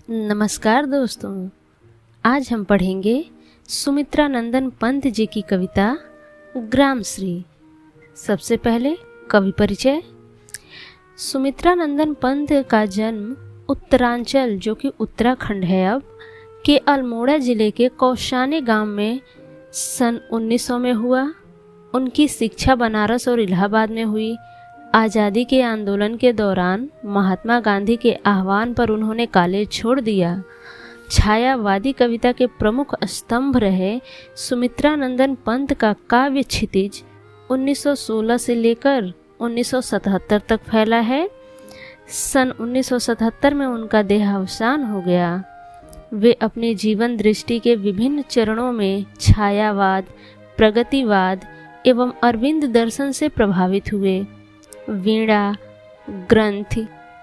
नमस्कार दोस्तों, आज हम पढ़ेंगे सुमित्रा नंदन पंत जी की कविता ग्रामश्री। सबसे पहले कवि परिचय। सुमित्रा नंदन पंत का जन्म उत्तरांचल जो कि उत्तराखंड है अब के अल्मोड़ा जिले के कौशानी गांव में सन 1900 में हुआ। उनकी शिक्षा बनारस और इलाहाबाद में हुई। आज़ादी के आंदोलन के दौरान महात्मा गांधी के आह्वान पर उन्होंने कॉलेज छोड़ दिया। छायावादी कविता के प्रमुख स्तंभ रहे सुमित्रा नंदन पंत का काव्य क्षितिज 1916 से लेकर 1977 तक फैला है। सन 1977 में उनका देहावसान हो गया। वे अपनी जीवन दृष्टि के विभिन्न चरणों में छायावाद, प्रगतिवाद एवं अरविंद दर्शन से प्रभावित हुए। वीणा, ग्रंथ,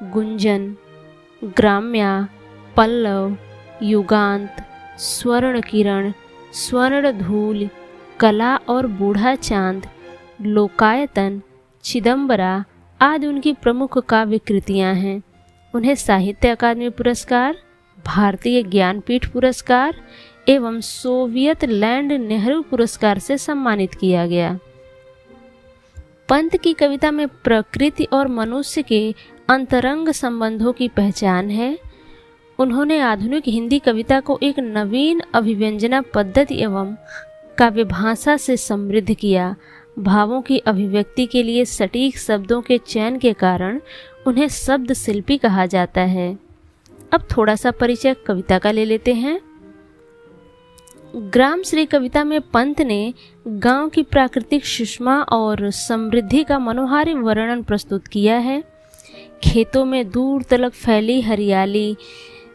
गुंजन, ग्राम्या, पल्लव, युगांत, स्वर्ण किरण, स्वर्ण धूल, कला और बूढ़ा चांद, लोकायतन, चिदंबरा आदि उनकी प्रमुख काव्य कृतियाँ हैं। उन्हें साहित्य अकादमी पुरस्कार, भारतीय ज्ञानपीठ पुरस्कार एवं सोवियत लैंड नेहरू पुरस्कार से सम्मानित किया गया। पंत की कविता में प्रकृति और मनुष्य के अंतरंग संबंधों की पहचान है। उन्होंने आधुनिक हिंदी कविता को एक नवीन अभिव्यंजना पद्धति एवं काव्य भाषा से समृद्ध किया। भावों की अभिव्यक्ति के लिए सटीक शब्दों के चयन के कारण उन्हें शब्द शिल्पी कहा जाता है। अब थोड़ा सा परिचय कविता का ले लेते हैं। ग्रामश्री कविता में पंत ने गांव की प्राकृतिक सुषमा और समृद्धि का मनोहारी वर्णन प्रस्तुत किया है। खेतों में दूर तलक फैली हरियाली,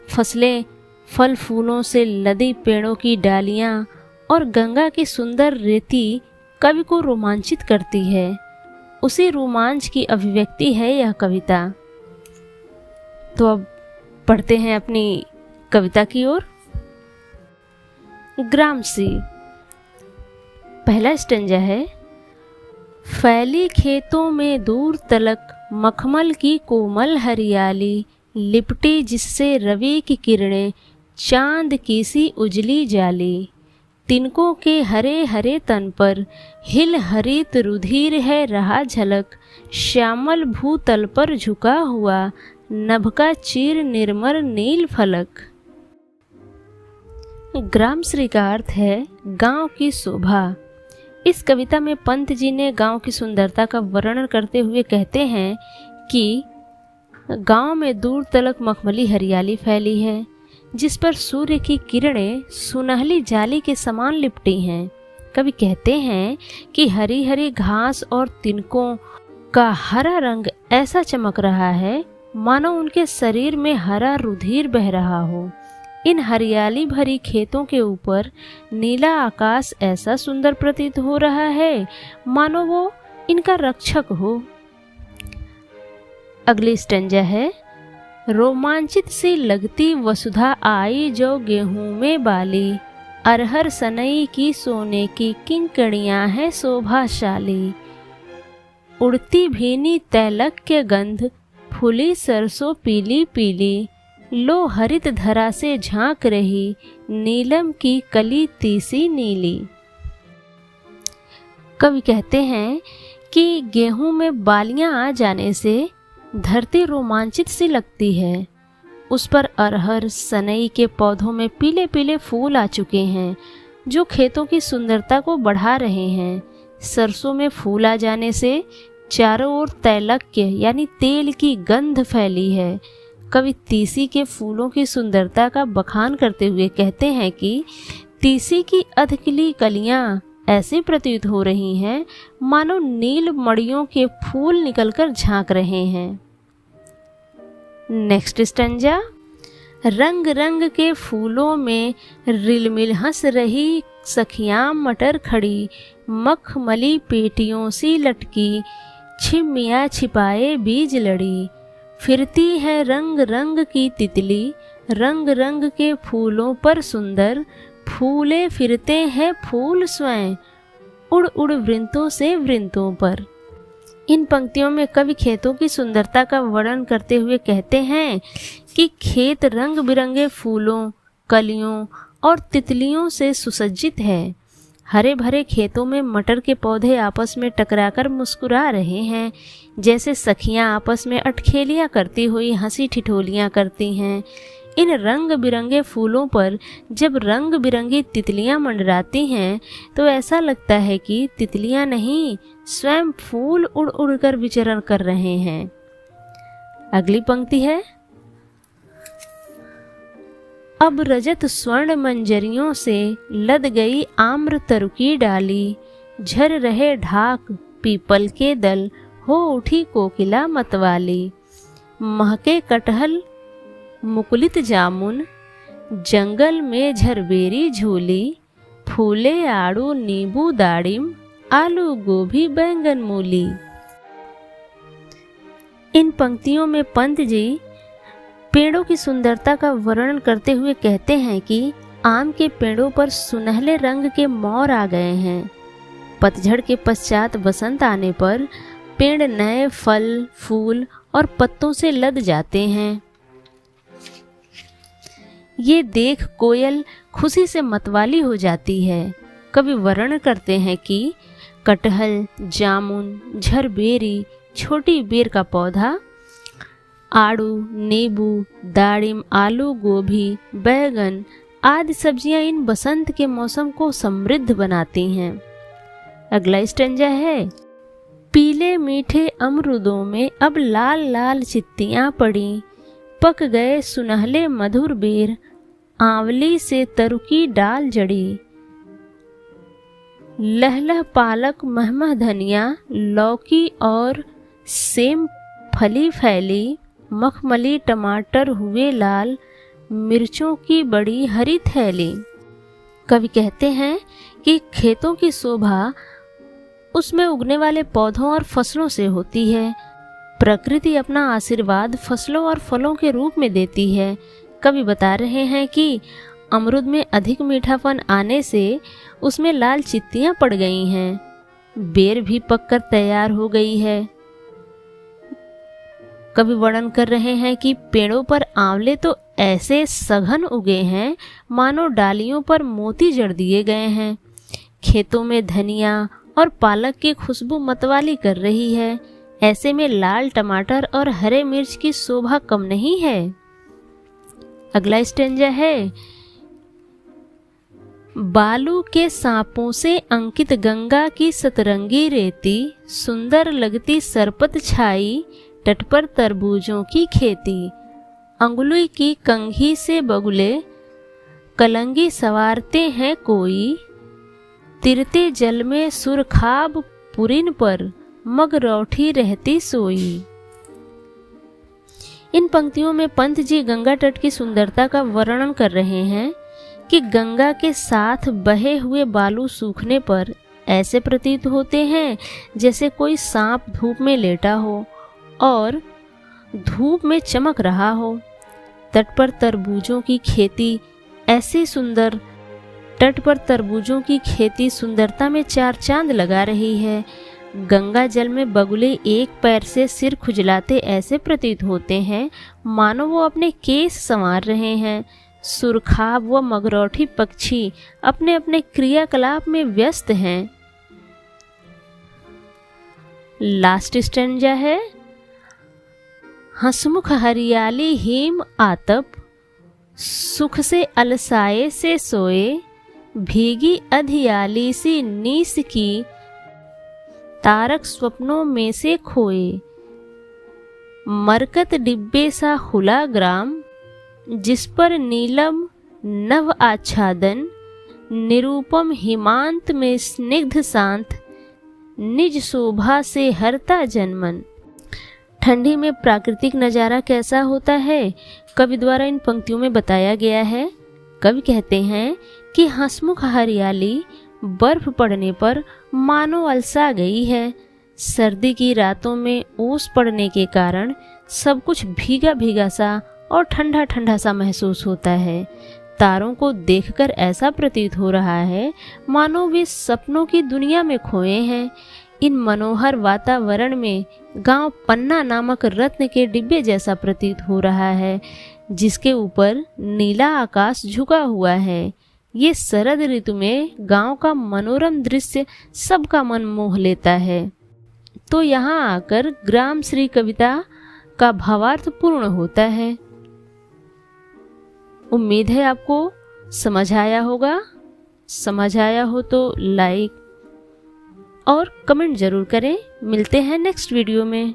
फसलें, फल फूलों से लदी पेड़ों की डालियां और गंगा की सुंदर रेती कवि को रोमांचित करती है। उसी रोमांच की अभिव्यक्ति है यह कविता। तो अब पढ़ते हैं अपनी कविता की ओर। ग्रामश्री। पहला स्टंजा है। फैली खेतों में दूर तलक मखमल की कोमल हरियाली, लिपटी जिससे रवि की किरणें, चांद की सी उजली जाली। तिनकों के हरे हरे तन पर हिल हरित रुधिर है रहा झलक, श्यामल भूतल पर झुका हुआ नभ का चीर निर्मल नील फलक। ग्रामश्री का अर्थ है गांव की शोभा। इस कविता में पंत जी ने गांव की सुंदरता का वर्णन करते हुए कहते हैं कि गांव में दूर तलक मखमली हरियाली फैली है, जिस पर सूर्य की किरणें सुनहली जाली के समान लिपटी हैं। कवि कहते हैं कि हरी हरी घास और तिनकों का हरा रंग ऐसा चमक रहा है मानो उनके शरीर में हरा रुधिर बह रहा हो। इन हरियाली भरी खेतों के ऊपर नीला आकाश ऐसा सुंदर प्रतीत हो रहा है मानो वो इनका रक्षक हो। अगली स्टंजा है। रोमांचित सी लगती वसुधा आई जो गेहूं में बाली, अरहर सनई की सोने की किंकड़ियां है शोभाशाली। उड़ती भीनी तैलक के गंध, फूली सरसों पीली पीली, लो हरित धरा से झांक रही नीलम की कली तीसी नीली। कवि कहते हैं कि गेहूं में बालियां आ जाने से धरती रोमांचित सी लगती है। उस पर अरहर सनई के पौधों में पीले पीले फूल आ चुके हैं जो खेतों की सुंदरता को बढ़ा रहे हैं। सरसों में फूल आ जाने से चारों ओर तैलक्य यानी तेल की गंध फैली है। कवि तीसी के फूलों की सुंदरता का बखान करते हुए कहते हैं कि तीसी की अधखिली कलियां ऐसे प्रतीत हो रही हैं मानो नील मड़ियों के फूल निकलकर झांक रहे हैं। Next stanza. रंग रंग के फूलों में रिलमिल हंस रही सखियां मटर खड़ी, मखमली पेटियों सी लटकी, छिमिया छिपाए बीज लड़ी। फिरती है रंग रंग की तितली, रंग रंग के फूलों पर सुंदर, फूले फिरते हैं फूल स्वयं, उड़ उड़ वृंतों से वृंतों पर। इन पंक्तियों में कवि खेतों की सुंदरता का वर्णन करते हुए कहते हैं कि खेत रंग बिरंगे फूलों, कलियों और तितलियों से सुसज्जित है। हरे भरे खेतों में मटर के पौधे आपस में टकराकर मुस्कुरा रहे हैं, जैसे सखियां आपस में अटखेलियां करती हुई हंसी ठिठोलियां करती हैं। इन रंग बिरंगे फूलों पर जब रंग बिरंगी तितलियां मंडराती हैं तो ऐसा लगता है कि तितलियां नहीं, स्वयं फूल उड़ उड़ कर विचरण कर रहे हैं। अगली पंक्ति है, अब रजत स्वर्ण मंजरियों से लद गई आम्र तरु की डाली, झर रहे ढाक पीपल के दल, हो उठी कोकिला मतवाली। महके कटहल मुकुलित जामुन, जंगल में झरबेरी झूली, फूले आड़ू नींबू दाड़िम, आलू गोभी बैंगन मूली। इन पंक्तियों में पंत जी पेड़ों की सुंदरता का वर्णन करते हुए कहते हैं कि आम के पेड़ों पर सुनहले रंग के मोर आ गए हैं। पतझड़ के पश्चात बसंत आने पर पेड़ नए फल, फूल और पत्तों से लद जाते हैं। ये देख कोयल खुशी से मतवाली हो जाती है। कवि वर्णन करते हैं कि कटहल, जामुन, झरबेरी, छोटी बेर का पौधा, आड़ू, नींबू, दाड़िम, आलू, गोभी, बैगन आदि सब्जियां इन बसंत के मौसम को समृद्ध बनाती हैं। अगला स्टैंजा है, पीले मीठे अमरूदों में अब लाल लाल चित्तियां पड़ी, पक गए सुनहले मधुर बेर, आंवली से तरु की डाल जड़ी। लहलह पालक महमह धनिया, लौकी और सेम फली फैली, मखमली टमाटर हुए लाल, मिर्चों की बड़ी हरी थैली। कवि कहते हैं कि खेतों की शोभा उसमें उगने वाले पौधों और फसलों से होती है। प्रकृति अपना आशीर्वाद फसलों और फलों के रूप में देती है। कवि बता रहे हैं कि अमरूद में अधिक मीठापन आने से उसमें लाल चित्तियां पड़ गई हैं। बेर भी पककर तैयार हो गई है। कवि वर्णन कर रहे हैं कि पेड़ों पर आंवले तो ऐसे सघन उगे हैं मानो डालियों पर मोती जड़ दिए गए हैं। खेतों में धनिया और पालक की खुशबू मतवाली कर रही है। ऐसे में लाल टमाटर और हरे मिर्च की शोभा कम नहीं है। अगला स्टेंजा है, बालू के सांपों से अंकित गंगा की सतरंगी रेती, सुंदर लगती सरपत छाई, तट पर तरबूजों की खेती। अंगुली की कंघी से बगुले कलंगी सवारते हैं कोई, तिरते जल में सुरखाब पुरिन पर मगरौठी रहती सोई। इन पंक्तियों में पंत जी गंगा तट की सुंदरता का वर्णन कर रहे हैं कि गंगा के साथ बहे हुए बालू सूखने पर ऐसे प्रतीत होते हैं जैसे कोई सांप धूप में लेटा हो और धूप में चमक रहा हो। तट पर तरबूजों की खेती ऐसी सुंदर, तट पर तरबूजों की खेती सुंदरता में चार चांद लगा रही है। गंगा जल में बगुले एक पैर से सिर खुजलाते ऐसे प्रतीत होते हैं मानो वो अपने केस संवार रहे हैं। सुरखाब व मगरौठी पक्षी अपने अपने क्रियाकलाप में व्यस्त हैं। लास्ट स्टैंजा है, हंसमुख हरियाली हिम आतप, सुख से अलसाए से सोए, भीगी अधियाली सी नीस की, तारक स्वप्नों में से खोए। मरकत डिब्बे सा खुला ग्राम, जिस पर नीलम नव आच्छादन, निरूपम हिमांत में स्निग्ध शांत, निज शोभा से हरता जनमन। ठंडी में प्राकृतिक नज़ारा कैसा होता है, कवि द्वारा इन पंक्तियों में बताया गया है। कवि कहते हैं कि हंसमुख हरियाली बर्फ पड़ने पर मानो अलसा गई है। सर्दी की रातों में ओस पड़ने के कारण सब कुछ भीगा भीगा सा और ठंडा ठंडा सा महसूस होता है। तारों को देखकर ऐसा प्रतीत हो रहा है मानो वे सपनों की दुनिया में खोए हैं। इन मनोहर वातावरण में गांव पन्ना नामक रत्न के डिब्बे जैसा प्रतीत हो रहा है। जिसके ऊपर नीला आकाश झुका हुआ है। ये शरद ऋतु में गांव का मनोरम दृश्य सबका मन मोह लेता है। तो यहाँ आकर ग्राम श्री कविता का भावार्थ पूर्ण होता है। उम्मीद है आपको समझ आया होगा। समझ आया हो तो लाइक और कमेंट जरूर करें। मिलते हैं नेक्स्ट वीडियो में।